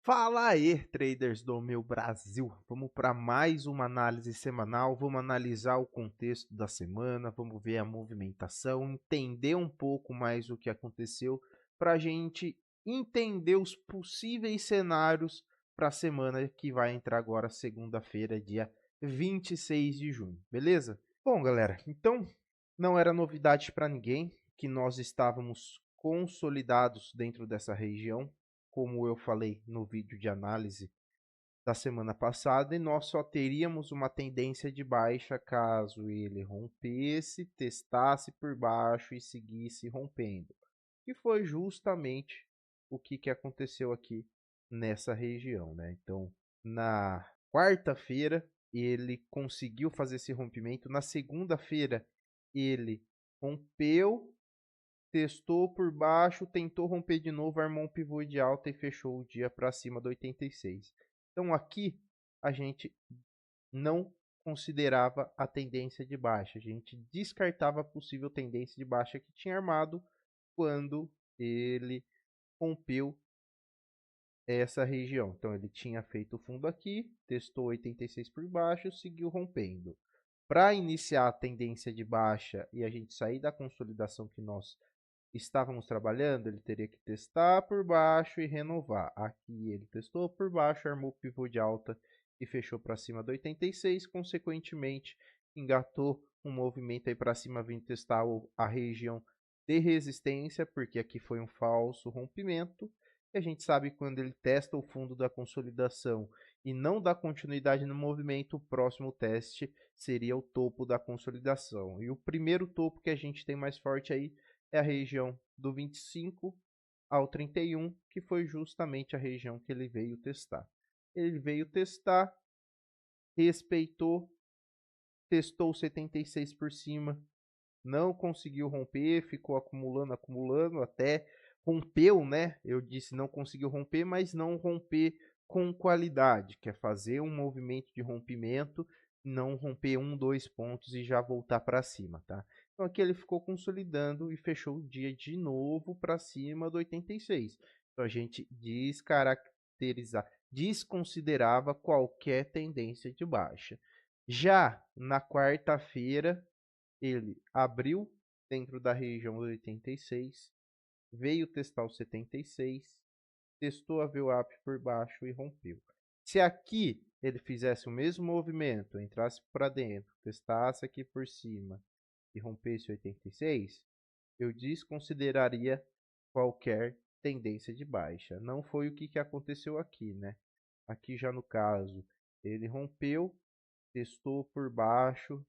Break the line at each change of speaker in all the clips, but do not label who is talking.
Fala aí, traders do meu Brasil. Vamos para mais uma análise semanal. Vamos analisar o contexto da semana, vamos ver a movimentação, entender um pouco mais o que aconteceu para a gente entender os possíveis cenários para a semana que vai entrar agora, segunda-feira, dia 26 de junho, beleza? Bom, galera, então não era novidade para ninguém que nós estávamos consolidados dentro dessa região, como eu falei no vídeo de análise da semana passada, e nós só teríamos uma tendência de baixa caso ele rompesse, testasse por baixo e seguisse rompendo. E foi justamente o que aconteceu aqui nessa região, né? Então, na quarta-feira, ele conseguiu fazer esse rompimento. Na segunda-feira, ele rompeu, testou por baixo, tentou romper de novo, armou um pivô de alta e fechou o dia para cima do 86. Então aqui a gente não considerava a tendência de baixa, a gente descartava a possível tendência de baixa que tinha armado quando ele rompeu essa região. Então ele tinha feito o fundo aqui, testou 86 por baixo, seguiu rompendo. Para iniciar a tendência de baixa e a gente sair da consolidação que nós estávamos trabalhando, ele teria que testar por baixo e renovar. Aqui ele testou por baixo, armou o pivô de alta e fechou para cima do 86, consequentemente engatou um movimento aí para cima, vindo testar a região de resistência, porque aqui foi um falso rompimento. E a gente sabe que quando ele testa o fundo da consolidação e não dá continuidade no movimento, o próximo teste seria o topo da consolidação. E o primeiro topo que a gente tem mais forte aí é a região do 25 ao 31, que foi justamente a região que ele veio testar. Ele veio testar, respeitou, testou 76 por cima, não conseguiu romper, ficou acumulando, até rompeu, né? Eu disse não conseguiu romper, mas não romper com qualidade, que é fazer um movimento de rompimento, não romper 2 pontos e já voltar para cima, tá? Então aqui ele ficou consolidando e fechou o dia de novo para cima do 86. Então a gente desconsiderava qualquer tendência de baixa. Já na quarta-feira, ele abriu dentro da região do 86, veio testar o 76, testou a VWAP por baixo e rompeu. Se aqui ele fizesse o mesmo movimento, entrasse para dentro, testasse aqui por cima e rompesse 86, eu desconsideraria qualquer tendência de baixa. Não foi o que aconteceu aqui, né? Aqui já no caso, ele rompeu, testou por baixo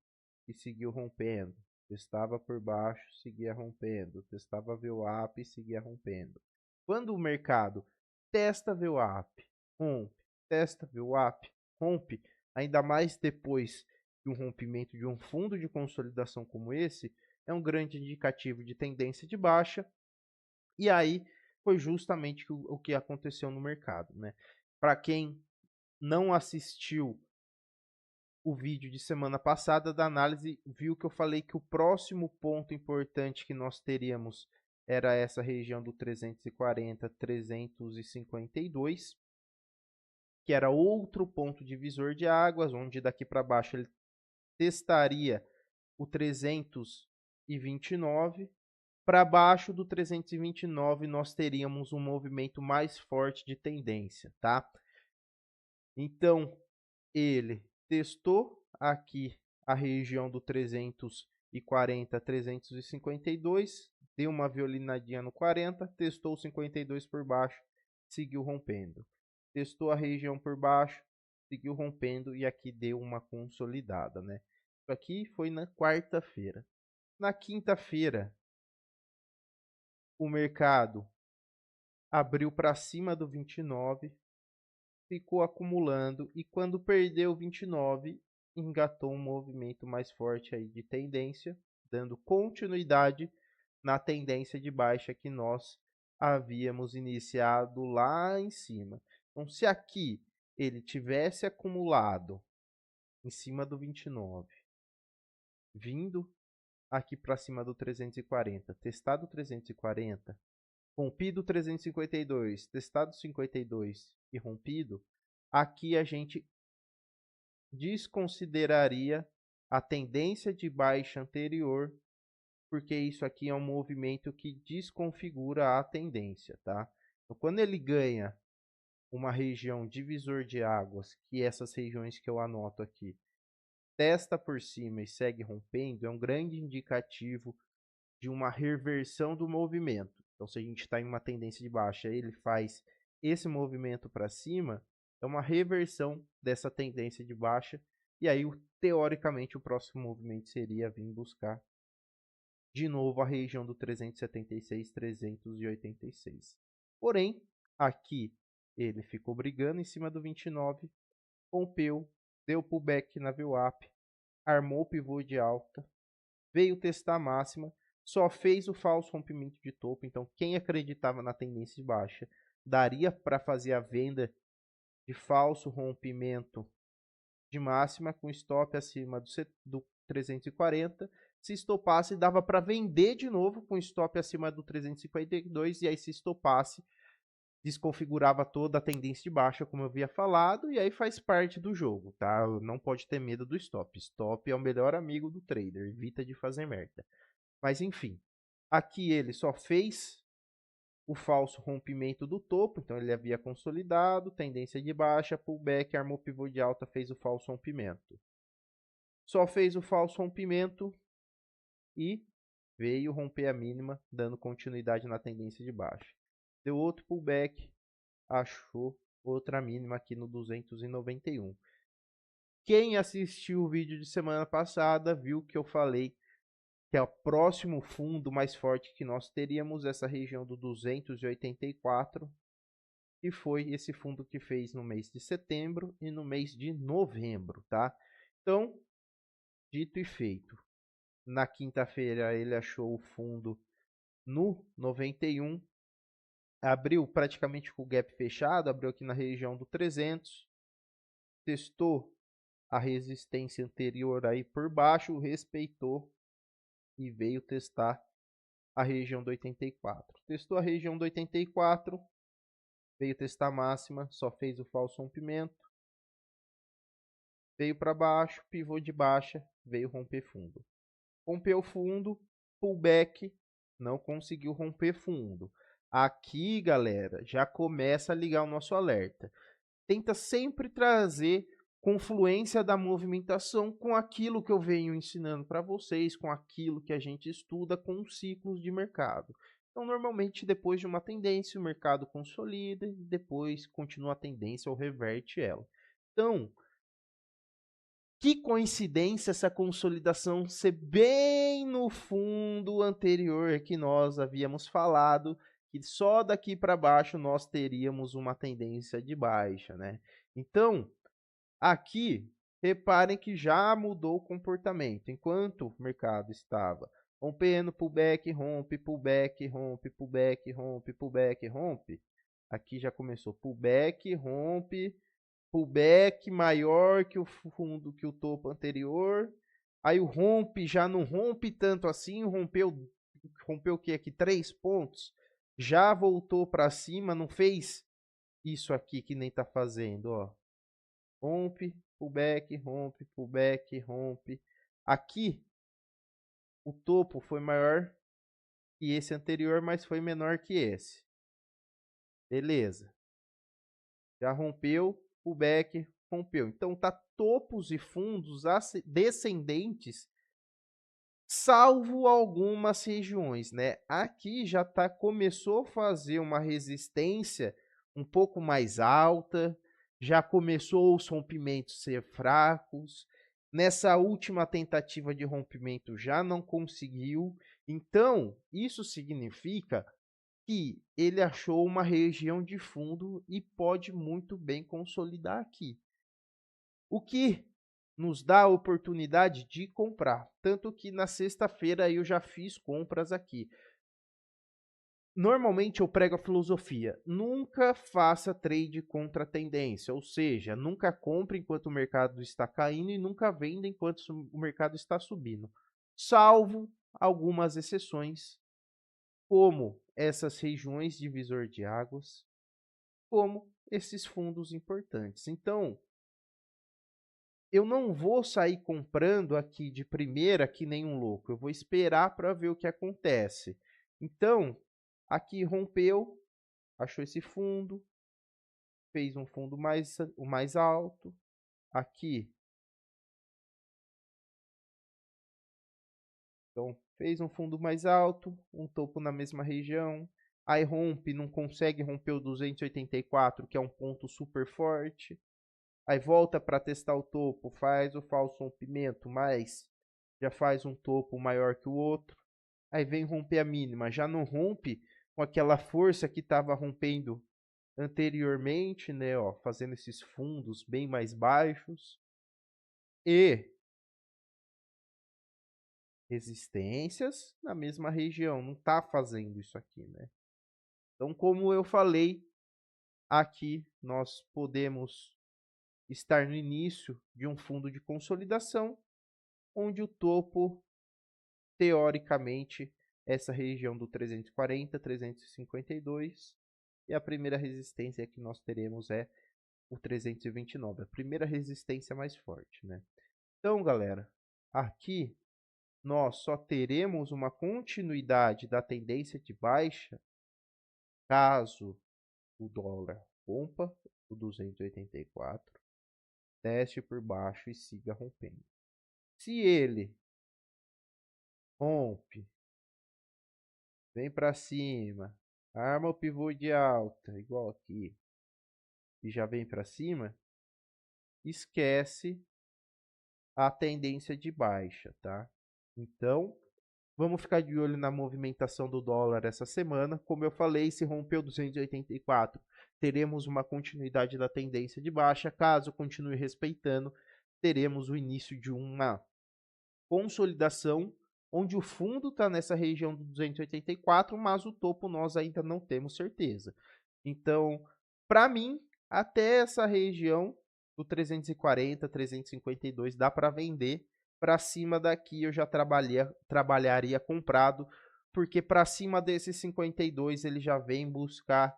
e seguiu rompendo. Testava por baixo, seguia rompendo. Testava VWAP e seguia rompendo. Quando o mercado testa VWAP, rompe, testa VWAP, rompe, ainda mais depois de um rompimento de um fundo de consolidação como esse, é um grande indicativo de tendência de baixa. E aí foi justamente o que aconteceu no mercado, né? Para quem não assistiu o vídeo de semana passada da análise, viu que eu falei que o próximo ponto importante que nós teríamos era essa região do 340, 352, que era outro ponto divisor de águas, onde daqui para baixo ele testaria o 329. Para baixo do 329 nós teríamos um movimento mais forte de tendência, tá? Então, ele testou aqui a região do 340, 352, deu uma violinadinha no 40, testou o 52 por baixo, seguiu rompendo. Testou a região por baixo, seguiu rompendo e aqui deu uma consolidada, né? Isso aqui foi na quarta-feira. Na quinta-feira, o mercado abriu para cima do 29, ficou acumulando e quando perdeu 29, engatou um movimento mais forte aí de tendência, dando continuidade na tendência de baixa que nós havíamos iniciado lá em cima. Então, se aqui ele tivesse acumulado em cima do 29, vindo aqui para cima do 340, testado 340, rompido 352, testado 52 e rompido, aqui a gente desconsideraria a tendência de baixa anterior, porque isso aqui é um movimento que desconfigura a tendência, tá? Então, quando ele ganha uma região divisor de águas, que essas regiões que eu anoto aqui, testa por cima e segue rompendo, é um grande indicativo de uma reversão do movimento. Então, se a gente está em uma tendência de baixa, ele faz esse movimento para cima, é uma reversão dessa tendência de baixa, e aí, teoricamente, o próximo movimento seria vir buscar de novo a região do 376, 386. Porém, aqui ele ficou brigando em cima do 29, rompeu, deu pullback na VWAP, armou o pivô de alta, veio testar a máxima, só fez o falso rompimento de topo. Então, quem acreditava na tendência de baixa, daria para fazer a venda de falso rompimento de máxima com stop acima do 340. Se estopasse, dava para vender de novo com stop acima do 352, e aí se estopasse, desconfigurava toda a tendência de baixa, como eu havia falado, e aí faz parte do jogo, tá? Não pode ter medo do stop. Stop é o melhor amigo do trader, evita de fazer merda. Mas enfim, aqui ele só fez o falso rompimento do topo, então ele havia consolidado, tendência de baixa, pullback, armou pivô de alta, fez o falso rompimento. Só fez o falso rompimento e veio romper a mínima, dando continuidade na tendência de baixa. Deu outro pullback, achou outra mínima aqui no 291. Quem assistiu o vídeo de semana passada viu que eu falei que é o próximo fundo mais forte que nós teríamos, essa região do 284, e foi esse fundo que fez no mês de setembro e no mês de novembro, tá? Então, dito e feito, na quinta-feira ele achou o fundo no 91, abriu praticamente com o gap fechado, abriu aqui na região do 300, testou a resistência anterior aí por baixo, respeitou e veio testar a região do 84. Testou a região do 84, veio testar a máxima, só fez o falso rompimento, veio para baixo, pivô de baixa, veio romper fundo. Rompeu fundo, pullback, não conseguiu romper fundo. Aqui, galera, já começa a ligar o nosso alerta. Tenta sempre trazer confluência da movimentação com aquilo que eu venho ensinando para vocês, com aquilo que a gente estuda com os ciclos de mercado. Então, normalmente, depois de uma tendência, o mercado consolida e depois continua a tendência ou reverte ela. Então, que coincidência essa consolidação ser bem no fundo anterior que nós havíamos falado, que só daqui para baixo nós teríamos uma tendência de baixa, né? Então, aqui, reparem que já mudou o comportamento. Enquanto o mercado estava rompendo, pullback, rompe, pullback, rompe, pullback, rompe, pullback, rompe, aqui já começou pullback, rompe, pullback maior que o fundo, que o topo anterior. Aí o rompe já não rompe tanto assim, rompeu o que aqui? 3 pontos. Já voltou para cima, não fez isso aqui que nem tá fazendo, ó. Rompe, pullback, rompe, pullback, rompe. Aqui o topo foi maior que esse anterior, mas foi menor que esse. Beleza. Já rompeu, pullback, rompeu. Então tá topos e fundos descendentes, salvo algumas regiões, né? Aqui já começou a fazer uma resistência um pouco mais alta, já começou os rompimentos ser fracos. Nessa última tentativa de rompimento já não conseguiu. Então, isso significa que ele achou uma região de fundo e pode muito bem consolidar aqui. O que nos dá a oportunidade de comprar. Tanto que na sexta-feira eu já fiz compras aqui. Normalmente eu prego a filosofia, nunca faça trade contra a tendência, ou seja, nunca compre enquanto o mercado está caindo e nunca venda enquanto o mercado está subindo. Salvo algumas exceções, como essas regiões divisor de águas, como esses fundos importantes. Então, eu não vou sair comprando aqui de primeira que nem um louco. Eu vou esperar para ver o que acontece. Então, aqui rompeu, achou esse fundo, fez um fundo o mais alto. Aqui, então, fez um fundo mais alto, um topo na mesma região. Aí rompe, não consegue romper o 284, que é um ponto super forte. Aí volta para testar o topo, faz o falso rompimento, mas já faz um topo maior que o outro. Aí vem romper a mínima, já não rompe com aquela força que estava rompendo anteriormente, né, ó, fazendo esses fundos bem mais baixos. E resistências na mesma região, não está fazendo isso aqui, né? Então, como eu falei, aqui nós podemos estar no início de um fundo de consolidação, onde o topo, teoricamente, essa região do 340, 352, e a primeira resistência que nós teremos é o 329, a primeira resistência mais forte, né? Então, galera, aqui nós só teremos uma continuidade da tendência de baixa caso o dólar rompa o 284, teste por baixo e siga rompendo. Se ele rompe, vem para cima, arma o pivô de alta, igual aqui, e já vem para cima, esquece a tendência de baixa, tá? Então, vamos ficar de olho na movimentação do dólar essa semana. Como eu falei, se rompeu 284, teremos uma continuidade da tendência de baixa. Caso continue respeitando, teremos o início de uma consolidação, onde o fundo está nessa região do 284, mas o topo nós ainda não temos certeza. Então, para mim, até essa região do 340, 352 dá para vender. Para cima daqui eu já trabalharia comprado, porque para cima desses 52 ele já vem buscar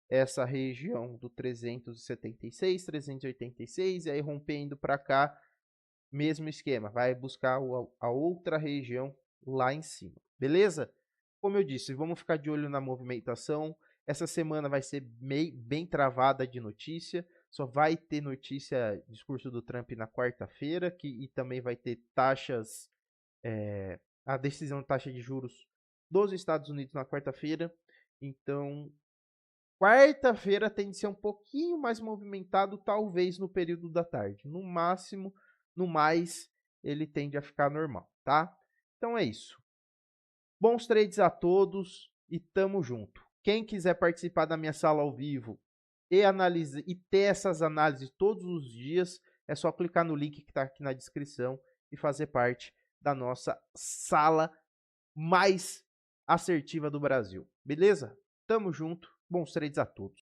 essa região do 376, 386, e aí rompendo para cá, mesmo esquema, vai buscar a outra região lá em cima, beleza? Como eu disse, vamos ficar de olho na movimentação. Essa semana vai ser bem travada de notícia, só vai ter notícia, discurso do Trump na quarta-feira, e também vai ter taxas, a decisão de taxa de juros dos Estados Unidos na quarta-feira. Então, quarta-feira tende a ser um pouquinho mais movimentado, talvez no período da tarde. No máximo, no mais, ele tende a ficar normal, tá? Então é isso. Bons trades a todos e tamo junto. Quem quiser participar da minha sala ao vivo e ter essas análises todos os dias, é só clicar no link que está aqui na descrição e fazer parte da nossa sala mais assertiva do Brasil. Beleza? Tamo junto. Bons trades a todos.